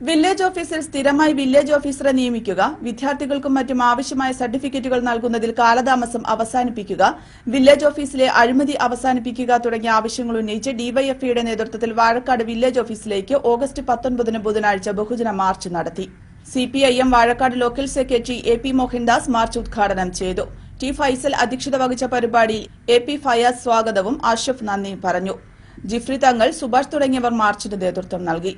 Village ഓഫീസിൽ സ്ഥിരമായി village ഓഫീസറെ നിയമിക്കുക, വിദ്യാർത്ഥികൾക്കും മറ്റും ആവശ്യമായ സർട്ടിഫിക്കറ്റുകൾ നൽകുന്നതിൽ കാലതാമസം അവസാനിപ്പിക്കുക, വില്ലേജ് ഓഫീസിലെ അഴിമതി അവസാനിപ്പിക്കുക തുടങ്ങിയ ആവശ്യങ്ങൾ ഉന്നയിച്ച് ഡിവൈഎഫ്ഐയുടെ നേതൃത്വത്തിൽ വാഴക്കാട് വില്ലേജ് ഓഫീസിലേക്ക് ഓഗസ്റ്റ് 19 ബുധനാഴ്ച ബഹുജന മാർച്ച് നടത്തി. CPIM Vazhakkad local secretary AP. Mohandas March ഉദ്ഘാടനം ചെയ്തു. ടി ഫൈസൽ അധ്യക്ഷത വഹിച്ച പരിപാടിയിൽ എ.പി. ഫയാസ് സ്വാഗതവും അഷ്റഫ് നന്ദിയും പറഞ്ഞു. ജിഫ്രി തങ്ങൾ, സുഭാഷ് തുടങ്ങിയവർ മാർച്ചിന് നേതൃത്വം നൽകി.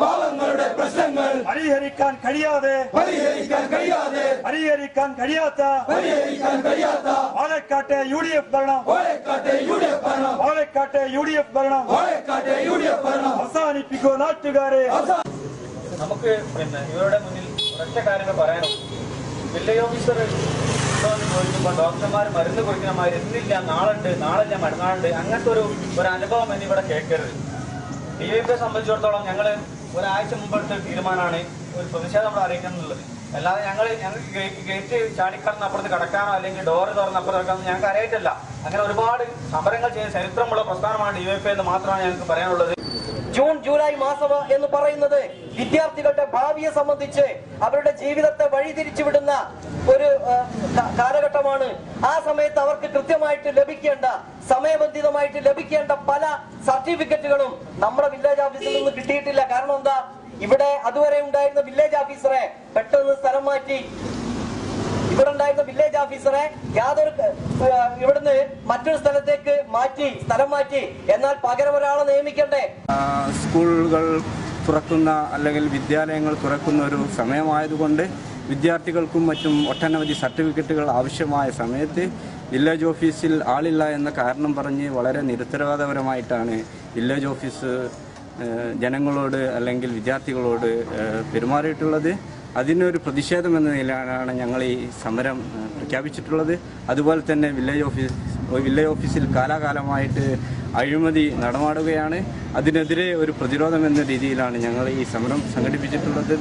പാവങ്ങളുടെ പ്രശ്നങ്ങൾ പരിഹരിക്കാൻ കഴിയാത്ത പാലക്കാട്ടെ യു.ഡി.എഫ് ഭരണം അവസാനിപ്പിക്കൂ നാട്ടുകാരെ. നമുക്ക് ഇവരുടെ മുന്നിൽ ഒരൊറ്റ കാര്യങ്ങൾ പറയാനുള്ളൂ. വില്ലേജ് ഓഫീസർ ചോദിക്കുമ്പോൾ ഡോക്ടർമാർ മരുന്ന് കുറിക്കണമാര് ഇന്നില്ല, നാളുണ്ട്, നാളെ മറ്റന്നാളുണ്ട്, അങ്ങനത്തെ ഒരു അനുഭവം എന്നിവിടെ കേൾക്കരുത്. ഡിവൈഎഫ്ഐയെ സംബന്ധിച്ചിടത്തോളം ഞങ്ങൾ ഒരാഴ്ച മുമ്പെടുത്ത തീരുമാനമാണ് ഒരു പ്രതിഷേധം നമ്മൾ അറിയിക്കുന്നുള്ളത്. അല്ലാതെ ഞങ്ങൾക്ക് ഗേറ്റ് ചാടിക്കടന്ന് അപ്പുറത്ത് കടക്കാനോ അല്ലെങ്കിൽ ഡോറ് തുറന്ന് അപ്പുറത്ത് കടക്കാനോ ഞങ്ങൾക്ക് അറിയിട്ടില്ല. അങ്ങനെ ഒരുപാട് സമരങ്ങൾ ചെയ്ത ചരിത്രമുള്ള പ്രസ്ഥാനമാണ് ഡിവൈഎഫ്ഐ എന്ന് മാത്രമാണ് ഞങ്ങൾക്ക് പറയാനുള്ളത്. ജൂൺ ജൂലൈ മാസം എന്ന് പറയുന്നത് വിദ്യാർത്ഥികളുടെ ഭാവിയെ സംബന്ധിച്ച് അവരുടെ ജീവിതത്തെ വഴിതിരിച്ചുവിടുന്ന ഒരു കാലഘട്ടമാണ്. ആ സമയത്ത് അവർക്ക് കൃത്യമായിട്ട് ലഭിക്കേണ്ട, സമയബന്ധിതമായിട്ട് ലഭിക്കേണ്ട പല സർട്ടിഫിക്കറ്റുകളും നമ്മുടെ വില്ലേജ് ഓഫീസിൽ നിന്ന് കിട്ടിയിട്ടില്ല. കാരണം എന്താ, ഇവിടെ അതുവരെ ഉണ്ടായിരുന്ന വില്ലേജ് ഓഫീസറെ പെട്ടെന്ന് സ്ഥലം മാറ്റി. ഇവിടെ ഉണ്ടായിരുന്ന വില്ലേജ് ഓഫീസറെ ഇവിടുന്ന് മറ്റൊരു സ്ഥലത്തേക്ക് സ്ഥലം മാറ്റി. എന്നാൽ പകരം ഒരാളെ നിയമിക്കണ്ടേ? സ്കൂളുകൾ തുറക്കുന്ന അല്ലെങ്കിൽ വിദ്യാലയങ്ങൾ തുറക്കുന്ന ഒരു സമയമായതുകൊണ്ട് വിദ്യാർത്ഥികൾക്കും മറ്റും ഒട്ടനവധി സർട്ടിഫിക്കറ്റുകൾ ആവശ്യമായ സമയത്ത് വില്ലേജ് ഓഫീസിൽ ആളില്ല എന്ന കാരണം പറഞ്ഞ് വളരെ നിരുത്തരവാദപരമായിട്ടാണ് വില്ലേജ് ഓഫീസ് ജനങ്ങളോട് അല്ലെങ്കിൽ വിദ്യാർത്ഥികളോട് പെരുമാറിയിട്ടുള്ളത്. അതിനൊരു പ്രതിഷേധം എന്ന നിലയിലാണ് ഞങ്ങൾ ഈ സമരം പ്രഖ്യാപിച്ചിട്ടുള്ളത്. അതുപോലെ തന്നെ വില്ലേജ് ഓഫീസിൽ കാലാകാലമായിട്ട് അഴിമതി നടമാടുകയാണ്. അതിനെതിരെ ഒരു പ്രതിരോധം എന്ന രീതിയിലാണ് ഞങ്ങൾ ഈ സമരം സംഘടിപ്പിച്ചിട്ടുള്ളത്.